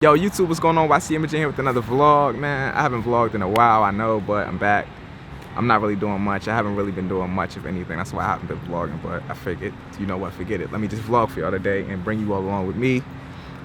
Yo, YouTube, what's going on? YC Imaging here with another vlog, man. I haven't vlogged in a while, I know, but I'm back. I'm not really doing much. I haven't really been doing much of anything. That's why I haven't been vlogging, but I figured, you know what, forget it. Let me just vlog for y'all today and bring you all along with me.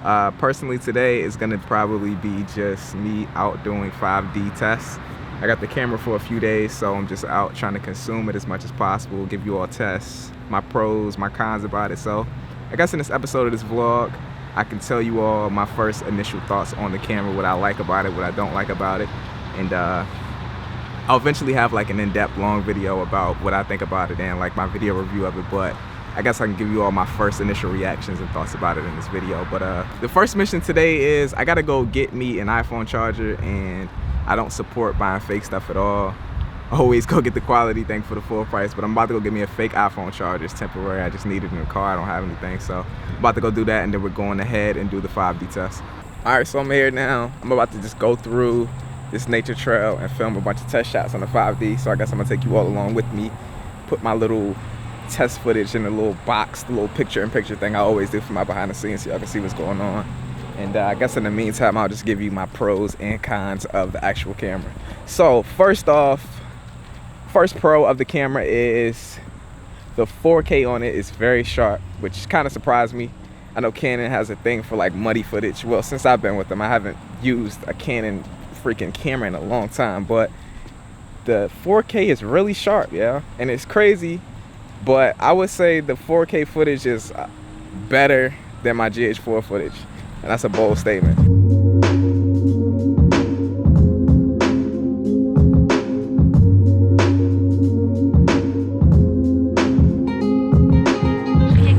Personally, today is gonna probably be just me out doing 5D tests. I got the camera for a few days, so I'm just out trying to consume it as much as possible, give you all tests, my pros, my cons about it. So I guess in this episode of this vlog, I can tell you all my first initial thoughts on the camera, what I like about it, what I don't like about it, and I'll eventually have like an in-depth long video about what I think about it and like my video review of it, but I guess I can give you all my first initial reactions and thoughts about it in this video. But the first mission today is I gotta go get me an iPhone charger, and I don't support buying fake stuff at all. Always go get the quality thing for the full price, but I'm about to go get me a fake iPhone charger. It's temporary. I just need it in the car. I don't have anything, so I'm about to go do that, and then we're going ahead and do the 5D test. All right, so I'm here now. I'm about to just go through this nature trail and film a bunch of test shots on the 5D, so I guess I'm gonna take you all along with me, put my little test footage in a little box, the little picture-in-picture thing I always do for my behind the scenes so y'all can see what's going on. And I guess in the meantime, I'll just give you my pros and cons of the actual camera. So first off, first pro of the camera is the 4K on it is very sharp, which kind of surprised me. I know Canon has a thing for like muddy footage. Well, since I've been with them, I haven't used a Canon freaking camera in a long time, but the 4K is really sharp, yeah. And it's crazy, but I would say the 4K footage is better than my GH4 footage. And that's a bold statement.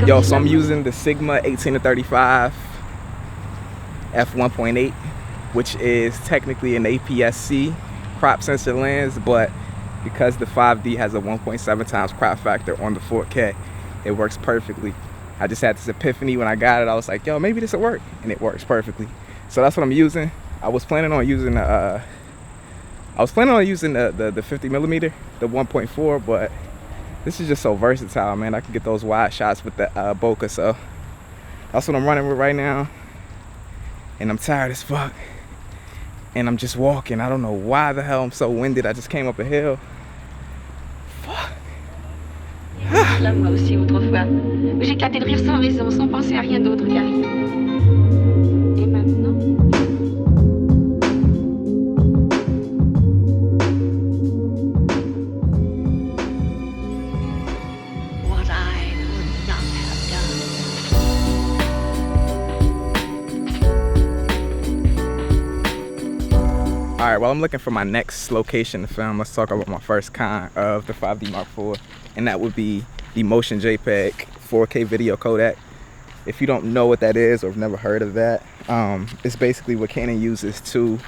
Yo, so I'm using the Sigma 18-35 f1.8, which is technically an APS-C crop sensor lens, but because the 5D has a 1.7 times crop factor on the 4K, it works perfectly. I just had this epiphany when I got it. I was like, yo, maybe this will work, and it works perfectly. So that's what I'm using. I was planning on using the 50mm, the 1.4, but this is just so versatile, man. I can get those wide shots with the bokeh, so that's what I'm running with right now. And I'm tired as fuck, and I'm just walking. I don't know why the hell I'm so winded. I just came up a hill. Fuck. Là, moi aussi, autrefois. J'ai éclaté de rire sans raison, sans penser à rien d'autre qu'à rire. Et maintenant? What I would not have done. All right, while I'm looking for my next location to film, let's talk about my first con of the 5D Mark IV, and that would be the Motion JPEG 4K video codec. If you don't know what that is or have never heard of that, it's basically what Canon uses to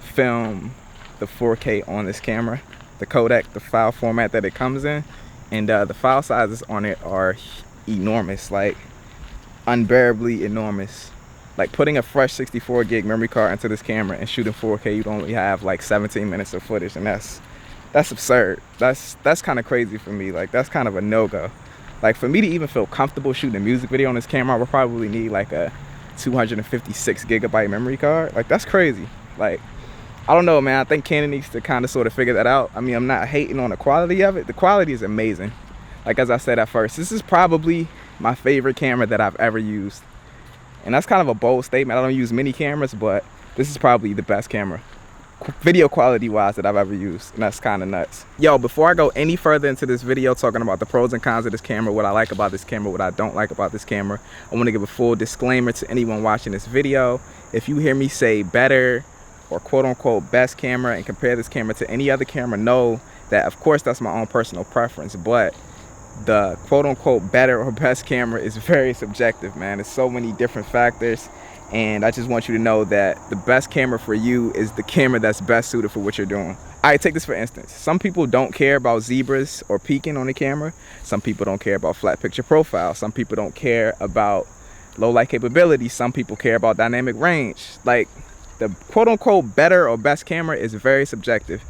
film the 4K on this camera. The codec, the file format that it comes in, and the file sizes on it are enormous, like unbearably enormous. Like putting a fresh 64 gig memory card into this camera and shooting 4K, you'd only have like 17 minutes of footage, and that's absurd. That's kind of crazy for me. Like, that's kind of a no-go. Like, for me to even feel comfortable shooting a music video on this camera, I would probably need like a 256 gigabyte memory card. Like, that's crazy. Like, I don't know, man. I think Canon needs to kind of sort of figure that out. I mean, I'm not hating on the quality of it. The quality is amazing. Like, as I said at first, this is probably my favorite camera that I've ever used. And that's kind of a bold statement. I don't use many cameras, but this is probably the best camera, video quality wise, that I've ever used, and that's kind of nuts. Yo, before I go any further into this video talking about the pros and cons of this camera, what I like about this camera, what I don't like about this camera, I want to give a full disclaimer to anyone watching this video. If you hear me say better or quote-unquote best camera and compare this camera to any other camera, know that of course that's my own personal preference, but the quote-unquote better or best camera is very subjective, man. There's so many different factors, and I just want you to know that the best camera for you is the camera that's best suited for what you're doing. All right, take this for instance. Some people don't care about zebras or peaking on the camera. Some people don't care about flat picture profile. Some people don't care about low light capability. Some people care about dynamic range. Like, the quote-unquote better or best camera is very subjective.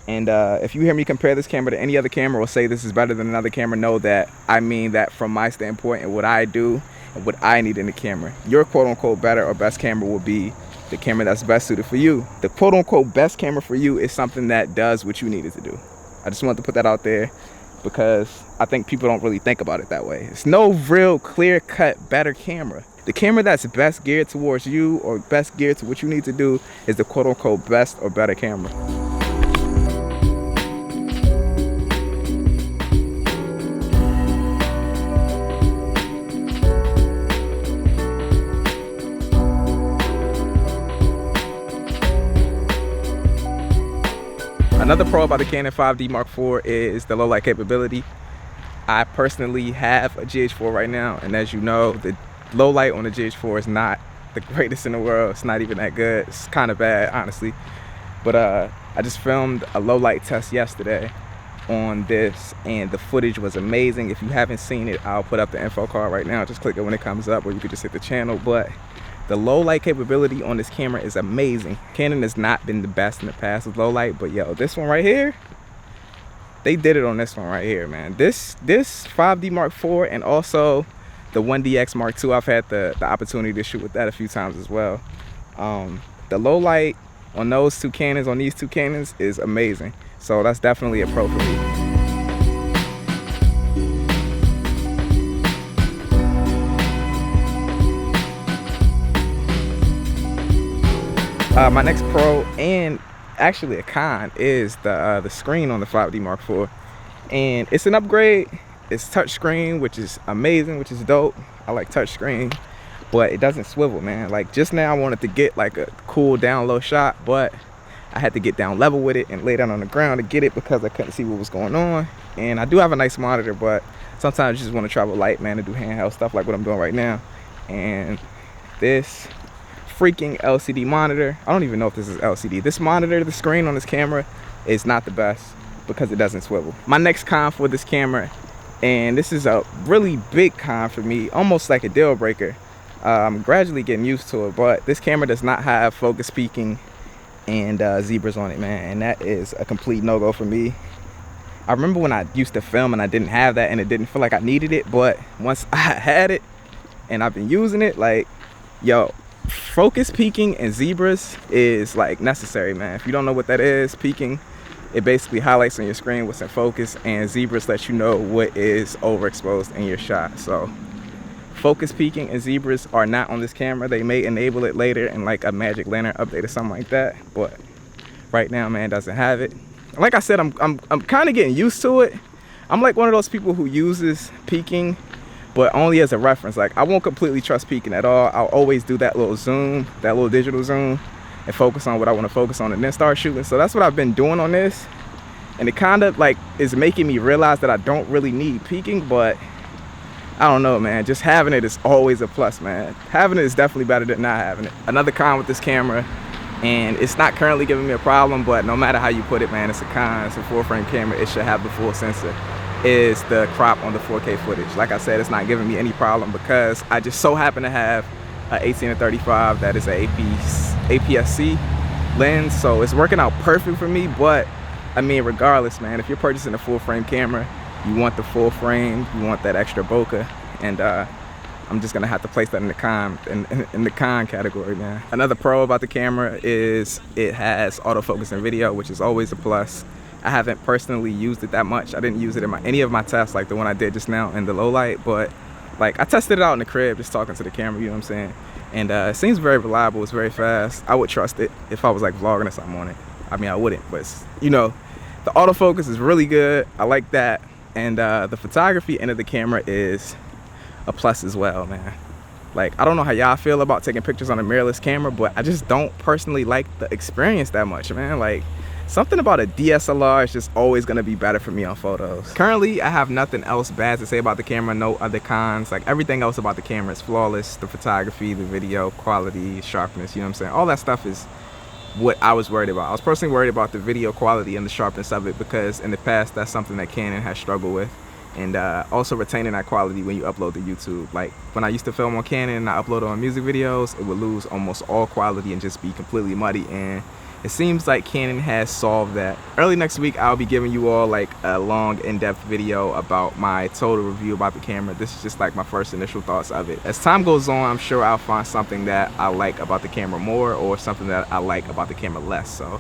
And if you hear me compare this camera to any other camera or say this is better than another camera, know that I mean that from my standpoint and what I do and what I need in the camera. Your quote unquote better or best camera will be the camera that's best suited for you. The quote-unquote best camera for you is something that does what you need it to do. I just wanted to put that out there because I think people don't really think about it that way. It's no real clear-cut better camera. The camera that's best geared towards you or best geared to what you need to do is the quote-unquote best or better camera. Another pro about the Canon 5D Mark IV is the low light capability. I personally have a GH4 right now, and as you know, the low light on the GH4 is not the greatest in the world. It's not even that good. It's kind of bad, honestly. But I just filmed a low light test yesterday on this, and the footage was amazing. If you haven't seen it, I'll put up the info card right now. Just click it when it comes up, or you could just hit the channel. But the low light capability on this camera is amazing. Canon has not been the best in the past with low light, but yo, this one right here, they did it on this one right here, man. This 5D Mark IV and also the 1DX Mark II, I've had the opportunity to shoot with that a few times as well. The low light on those two Canons, on these two Canons, is amazing. So that's definitely a pro for me. My next pro, and actually a con, is the screen on the 5D Mark IV. And it's an upgrade. It's touchscreen, which is amazing, which is dope. I like touchscreen, but it doesn't swivel, man. Like just now I wanted to get like a cool down low shot, but I had to get down level with it and lay down on the ground to get it because I couldn't see what was going on. And I do have a nice monitor, but sometimes you just want to travel light, man, and do handheld stuff like what I'm doing right now. And this freaking LCD monitor, I don't even know if this is LCD. This monitor, the screen on this camera, is not the best because it doesn't swivel. My next con for this camera, and this is a really big con for me, almost like a deal breaker. I'm gradually getting used to it, but this camera does not have focus peaking and zebras on it, man, and that is a complete no-go for me. I remember when I used to film and I didn't have that and it didn't feel like I needed it, but once I had it and I've been using it, like, yo, focus peaking and zebras is like necessary, man. If you don't know what that is, peaking, it basically highlights on your screen what's in focus, and zebras let you know what is overexposed in your shot. So focus peaking and zebras are not on this camera. They may enable it later in like a Magic Lantern update or something like that, but right now, man, doesn't have it. Like I said, I'm kind of getting used to it. I'm like one of those people who uses peaking but only as a reference. Like, I won't completely trust peaking at all. I'll always do that little zoom, that little digital zoom, and focus on what I want to focus on and then start shooting. So that's what I've been doing on this, and it kind of like is making me realize that I don't really need peaking. But I don't know, man, just having it is always a plus, man. Having it is definitely better than not having it. Another con with this camera, and it's not currently giving me a problem, but no matter how you put it, man, it's a con. It's a full frame camera. It should have the full sensor, is the crop on the 4K footage. Like I said, it's not giving me any problem because I just so happen to have an 18-35 that is a APS-C lens, so it's working out perfect for me. But I mean, regardless, man, if you're purchasing a full frame camera, you want the full frame, you want that extra bokeh, and I'm just gonna have to place that in the con category, man. Another pro about the camera is it has autofocus in video, which is always a plus. I haven't personally used it that much. I didn't use it in any of my tests, like the one I did just now in the low light, but like I tested it out in the crib, just talking to the camera, you know what I'm saying? And it seems very reliable, it's very fast. I would trust it if I was like vlogging or something on it. I mean, I wouldn't, but it's, you know, the autofocus is really good. I like that. And the photography end of the camera is a plus as well, man. Like, I don't know how y'all feel about taking pictures on a mirrorless camera, but I just don't personally like the experience that much, man. Like, something about a DSLR is just always gonna be better for me on photos. Currently, I have nothing else bad to say about the camera, no other cons. Like, everything else about the camera is flawless. The photography, the video quality, sharpness, you know what I'm saying? All that stuff is what I was worried about. I was personally worried about the video quality and the sharpness of it because in the past, that's something that Canon has struggled with. And also retaining that quality when you upload to YouTube. Like, when I used to film on Canon and I upload on music videos, it would lose almost all quality and just be completely muddy. And It seems like Canon has solved that. Early next week, I'll be giving you all like a long, in-depth video about my total review about the camera. This is just like my first initial thoughts of it. As time goes on, I'm sure I'll find something that I like about the camera more or something that I like about the camera less. So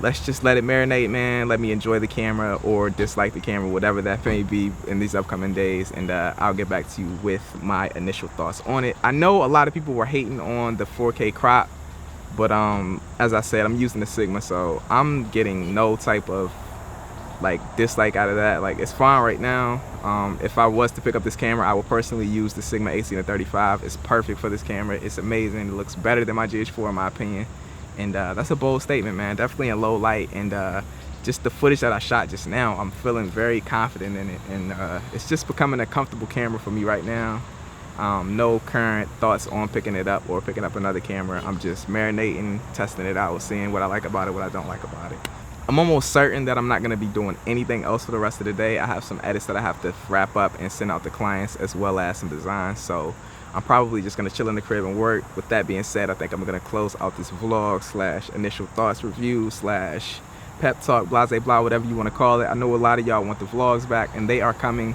let's just let it marinate, man. Let me enjoy the camera or dislike the camera, whatever that may be in these upcoming days, and I'll get back to you with my initial thoughts on it. I know a lot of people were hating on the 4K crop, but as I said, I'm using the Sigma, so I'm getting no type of like dislike out of that. Like, it's fine right now. If I was to pick up this camera, I would personally use the Sigma 18-35. It's perfect for this camera. It's amazing. It looks better than my GH4 in my opinion. And that's a bold statement, man. Definitely in low light, and just the footage that I shot just now, I'm feeling very confident in it, and it's just becoming a comfortable camera for me right now. No current thoughts on picking it up or picking up another camera. I'm just marinating, testing it out, seeing what I like about it, what I don't like about it. I'm almost certain that I'm not going to be doing anything else for the rest of the day. I have some edits that I have to wrap up and send out to clients, as well as some designs, so I'm probably just going to chill in the crib and work. With that being said, I think I'm going to close out this vlog slash initial thoughts review slash pep talk, blase blah, whatever you want to call it. I know a lot of y'all want the vlogs back, and they are coming.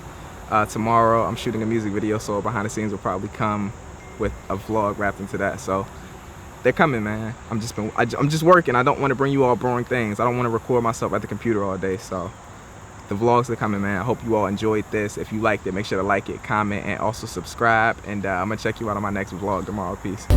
Tomorrow I'm shooting a music video, so behind the scenes will probably come with a vlog wrapped into that. So they're coming, man. I'm just working. I don't want to bring you all boring things. I don't want to record myself at the computer all day, so the vlogs are coming, man. I hope you all enjoyed this. If you liked it, make sure to like it, comment, and also subscribe. And I'm gonna check you out on my next vlog tomorrow. Peace.